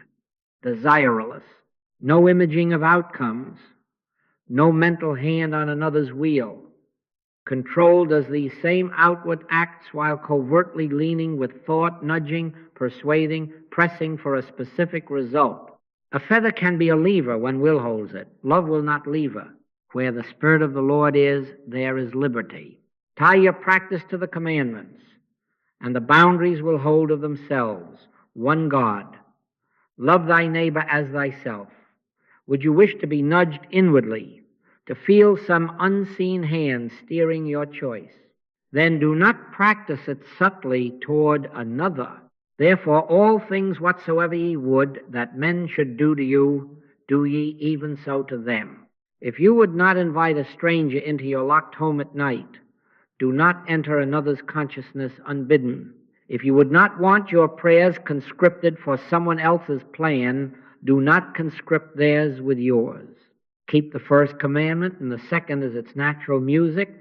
desireless, no imaging of outcomes, no mental hand on another's wheel. Control does these same outward acts while covertly leaning with thought, nudging, persuading, pressing for a specific result. A feather can be a lever when will holds it. Love will not lever. Where the Spirit of the Lord is, there is liberty. Tie your practice to the commandments, and the boundaries will hold of themselves. One God. Love thy neighbor as thyself. Would you wish to be nudged inwardly, to feel some unseen hand steering your choice? Then do not practice it subtly toward another. Therefore, all things whatsoever ye would that men should do to you, do ye even so to them. If you would not invite a stranger into your locked home at night, do not enter another's consciousness unbidden. If you would not want your prayers conscripted for someone else's plan, do not conscript theirs with yours. Keep the first commandment, and the second is its natural music.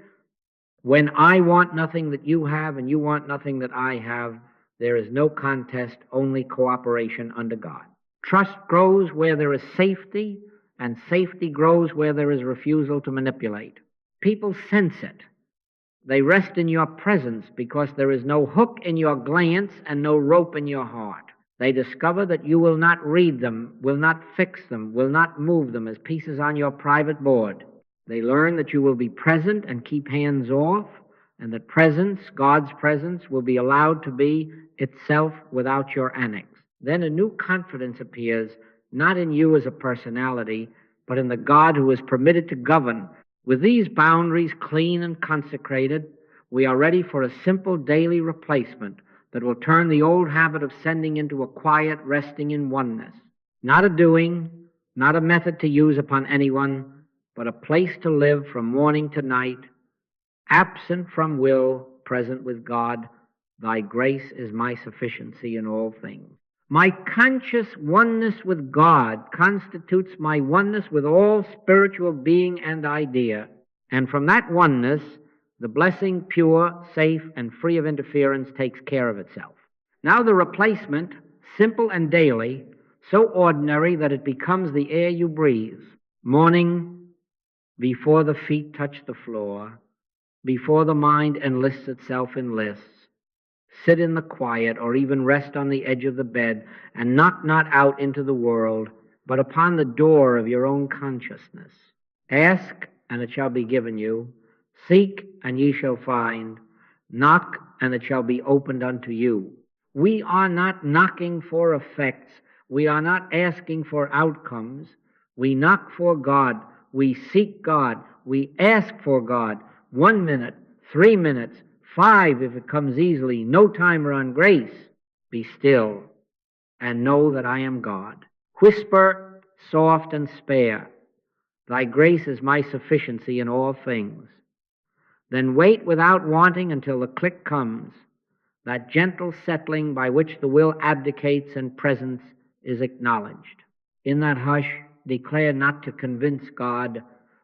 When I want nothing that you have and you want nothing that I have, there is no contest, only cooperation under God. Trust grows where there is safety, and safety grows where there is refusal to manipulate. People sense it. They rest in your presence because there is no hook in your glance and no rope in your heart. They discover that you will not read them, will not fix them, will not move them as pieces on your private board. They learn that you will be present and keep hands off, and that presence, God's presence, will be allowed to be itself without your annex. Then a new confidence appears, not in you as a personality, but in the God who is permitted to govern. With these boundaries clean and consecrated, we are ready for a simple daily replacement that will turn the old habit of sending into a quiet resting in oneness. Not a doing, not a method to use upon anyone, but a place to live from morning to night, absent from will, present with God. Thy grace is my sufficiency in all things. My conscious oneness with God constitutes my oneness with all spiritual being and idea. And from that oneness, the blessing, pure, safe, and free of interference, takes care of itself. Now the replacement, simple and daily, so ordinary that it becomes the air you breathe. Morning, before the feet touch the floor, before the mind enlists itself in lists, sit in the quiet or even rest on the edge of the bed and knock not out into the world, but upon the door of your own consciousness. Ask, and it shall be given you. Seek, and ye shall find. Knock, and it shall be opened unto you. We are not knocking for effects. We are not asking for outcomes. We knock for God. We seek God. We ask for God. 1 minute, 3 minutes, 5 if it comes easily, no timer on grace. Be still and know that I am God. Whisper soft and spare. Thy grace is my sufficiency in all things. Then wait without wanting until the click comes, that gentle settling by which the will abdicates and presence is acknowledged. In that hush, declare not to convince God,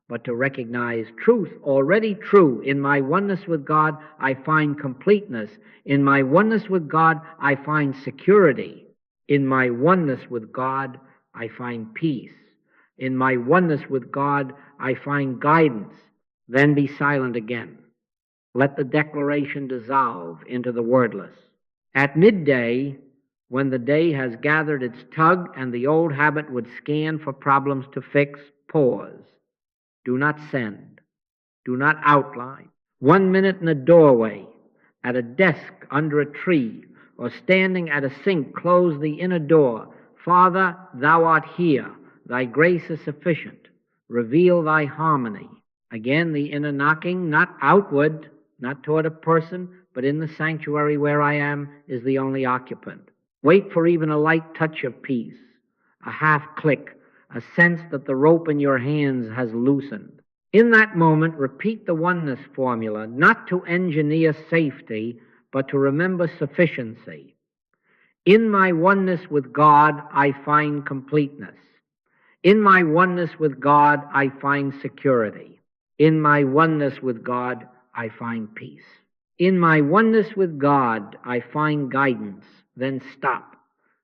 but to recognize truth already true. In my oneness with God, I find completeness. In my oneness with God, I find security. In my oneness with God, I find peace. In my oneness with God, I find guidance. Then be silent again. Let the declaration dissolve into the wordless. At midday, when the day has gathered its tug and the old habit would scan for problems to fix, pause. Do not send. Do not outline. 1 minute in a doorway, at a desk under a tree, or standing at a sink, close the inner door. Father, thou art here. Thy grace is sufficient. Reveal thy harmony. Again, the inner knocking, not outward, not toward a person, but in the sanctuary where I am, is the only occupant. Wait for even a light touch of peace, a half click, a sense that the rope in your hands has loosened. In that moment, repeat the oneness formula, not to engineer safety, but to remember sufficiency. In my oneness with God, I find completeness. In my oneness with God, I find security. In my oneness with God, I find peace. In my oneness with God, I find guidance. Then stop.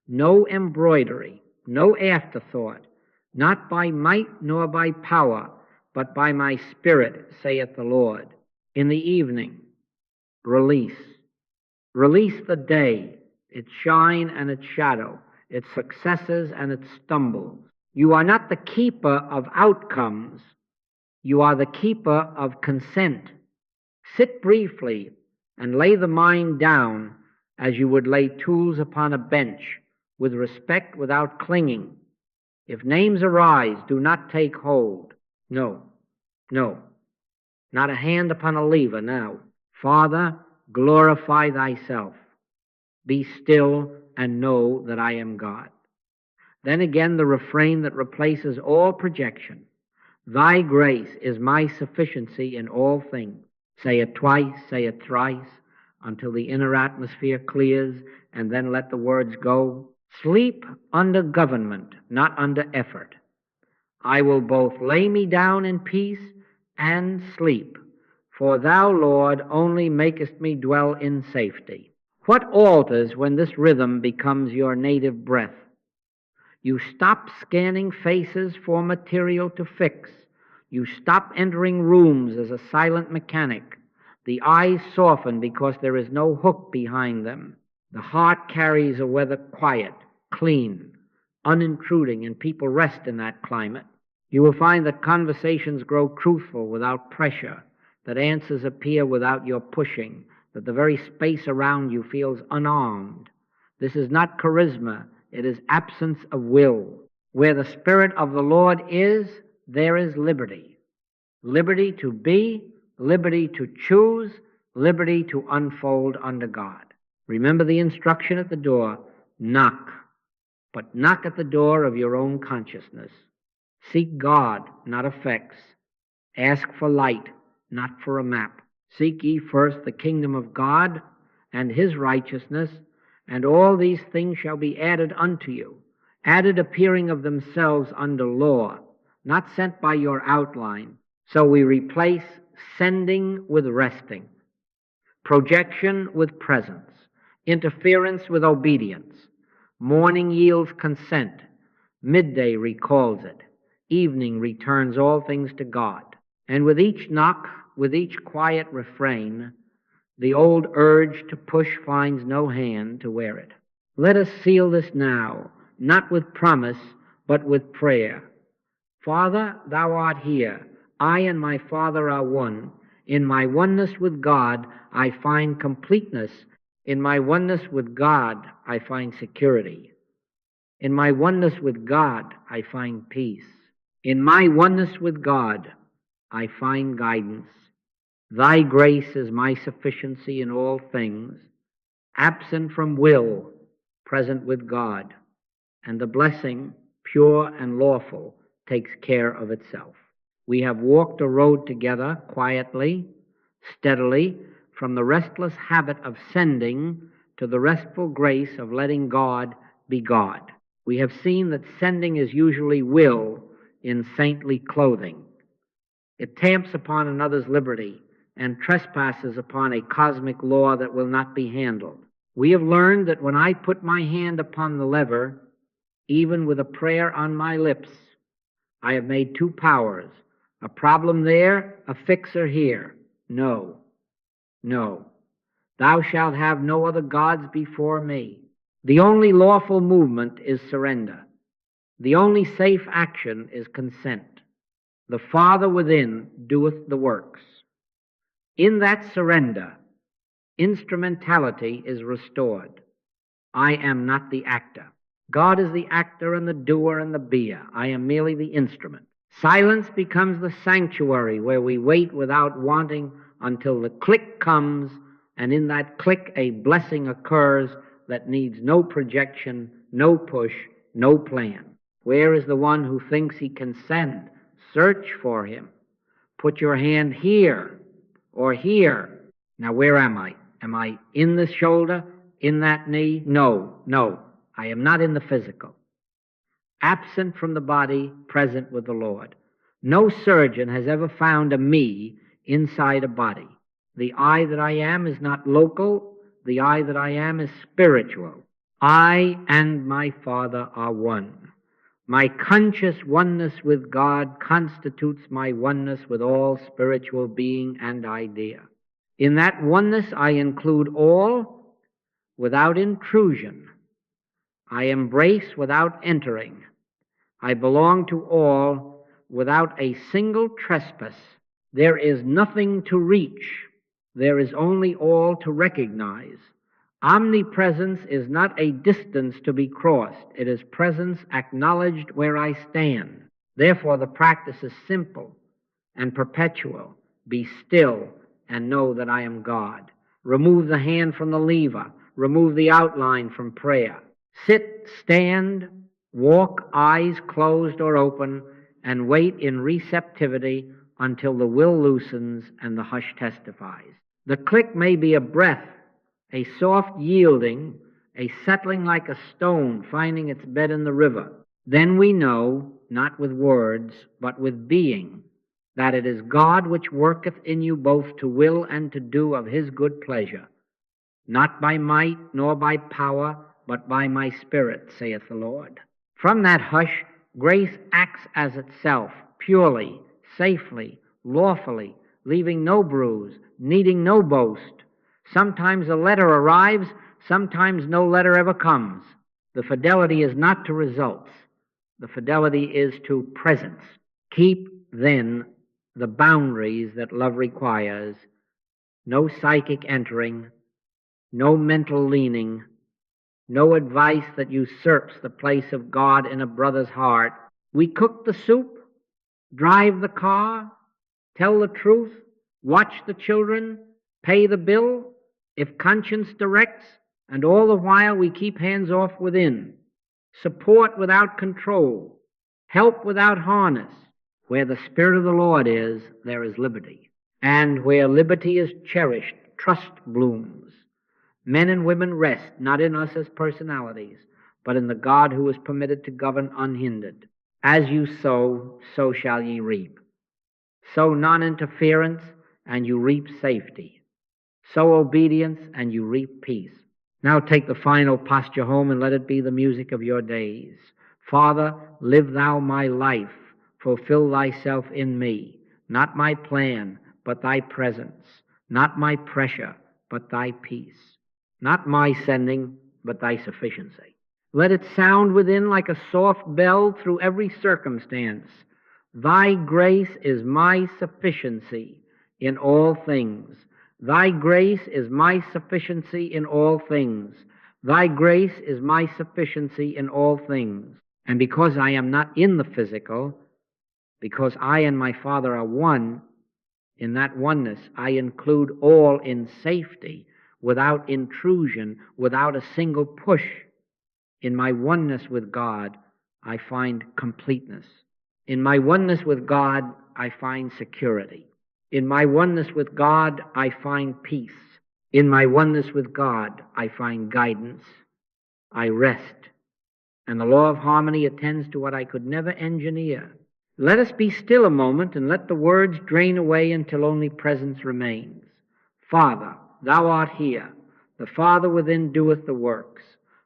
No embroidery, no afterthought, not by might nor by power, but by my spirit, saith the Lord. In the evening, release. Release the day, its shine and its shadow, its successes and its stumbles. You are not the keeper of outcomes. You are the keeper of consent. Sit briefly and lay the mind down as you would lay tools upon a bench, with respect without clinging. If names arise, do not take hold. No, no, not a hand upon a lever now. Father, glorify thyself. Be still and know that I am God. Then again the refrain that replaces all projection. Thy grace is my sufficiency in all things. Say it twice, say it thrice, until the inner atmosphere clears, and then let the words go. Sleep under government, not under effort. I will both lay me down in peace and sleep, for thou, Lord, only makest me dwell in safety. What alters when this rhythm becomes your native breath? You stop scanning faces for material to fix. You stop entering rooms as a silent mechanic. The eyes soften because there is no hook behind them. The heart carries a weather quiet, clean, unintruding, and people rest in that climate. You will find that conversations grow truthful without pressure, that answers appear without your pushing, that the very space around you feels unarmed. This is not charisma, it is absence of will. Where the Spirit of the Lord is, there is liberty. Liberty to be, liberty to choose, liberty to unfold under God. Remember the instruction at the door, knock, but knock at the door of your own consciousness. Seek God, not effects. Ask for light, not for a map. Seek ye first the kingdom of God and his righteousness, and all these things shall be added unto you, added appearing of themselves under law, not sent by your outline. So we replace sending with resting, projection with presence, interference with obedience. Morning yields consent, midday recalls it, evening returns all things to God. And with each knock, with each quiet refrain, the old urge to push finds no hand to wear it. Let us seal this now, not with promise, but with prayer. Father, thou art here. I and my Father are one. In my oneness with God, I find completeness. In my oneness with God, I find security. In my oneness with God, I find peace. In my oneness with God, I find guidance. Thy grace is my sufficiency in all things, absent from will, present with God, and the blessing, pure and lawful, takes care of itself. We have walked a road together quietly, steadily, from the restless habit of sending to the restful grace of letting God be God. We have seen that sending is usually will in saintly clothing. It tamps upon another's liberty and trespasses upon a cosmic law that will not be handled. We have learned that when I put my hand upon the lever, even with a prayer on my lips, I have made two powers, A problem there, a fixer here. No, no. Thou shalt have no other gods before me. The only lawful movement is surrender. The only safe action is consent. The Father within doeth the works. In that surrender, instrumentality is restored. I am not the actor. God is the actor and the doer and the beer. I am merely the instrument. Silence becomes the sanctuary where we wait without wanting until the click comes, and in that click a blessing occurs that needs no projection, no push, no plan. Where is the one who thinks he can send? Search for him. Put your hand here or here. Now, where am I? Am I in the shoulder, in that knee? No, no. I am not in the physical. Absent from the body, present with the Lord. No surgeon has ever found a me inside a body. The I that I am is not local. The I that I am is spiritual. I and my Father are one. My conscious oneness with God constitutes my oneness with all spiritual being and idea. In that oneness I include all without intrusion. I embrace without entering. I belong to all without a single trespass. There is nothing to reach. There is only all to recognize. Omnipresence is not a distance to be crossed. It is presence acknowledged where I stand. Therefore, the practice is simple and perpetual. Be still and know that I am God. Remove the hand from the lever. Remove the outline from prayer. Sit, stand, walk, eyes closed or open, and wait in receptivity until the will loosens and the hush testifies. The click may be a breath, a soft yielding, a settling like a stone finding its bed in the river. Then we know, not with words, but with being, that it is God which worketh in you both to will and to do of his good pleasure, not by might nor by power, but by my Spirit, saith the Lord. From that hush, grace acts as itself, purely, safely, lawfully, leaving no bruise, needing no boast. Sometimes a letter arrives, sometimes no letter ever comes. The fidelity is not to results. The fidelity is to presence. Keep, then, the boundaries that love requires. No psychic entering, no mental leaning, no advice that usurps the place of God in a brother's heart. We cook the soup, drive the car, tell the truth, watch the children, pay the bill, if conscience directs, and all the while we keep hands off within. Support without control, help without harness. Where the Spirit of the Lord is, there is liberty. And where liberty is cherished, trust blooms. Men and women rest, not in us as personalities, but in the God who is permitted to govern unhindered. As you sow, so shall ye reap. Sow non-interference, and you reap safety. Sow obedience, and you reap peace. Now take the final posture home, and let it be the music of your days. Father, live thou my life. Fulfill thyself in me. Not my plan, but thy presence. Not my pressure, but thy peace. Not my sending, but thy sufficiency. Let it sound within like a soft bell through every circumstance. Thy grace is my sufficiency in all things. Thy grace is my sufficiency in all things. Thy grace is my sufficiency in all things. And because I am not in the physical, because I and my Father are one, in that oneness I include all in safety, without intrusion, without a single push. In my oneness with God, I find completeness. In my oneness with God, I find security. In my oneness with God, I find peace. In my oneness with God, I find guidance. I rest. And the law of harmony attends to what I could never engineer. Let us be still a moment and let the words drain away until only presence remains. Father, thou art here. The Father within doeth the works.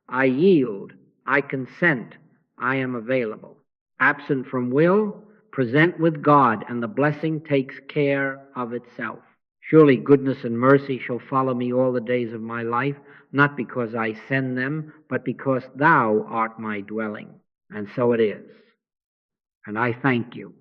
I yield. I consent. I am available. Absent from will, Present with God, and the blessing takes care of itself. Surely goodness and mercy shall follow me all the days of my life, not because I send them, but because thou art my dwelling. And so it is. And I thank you.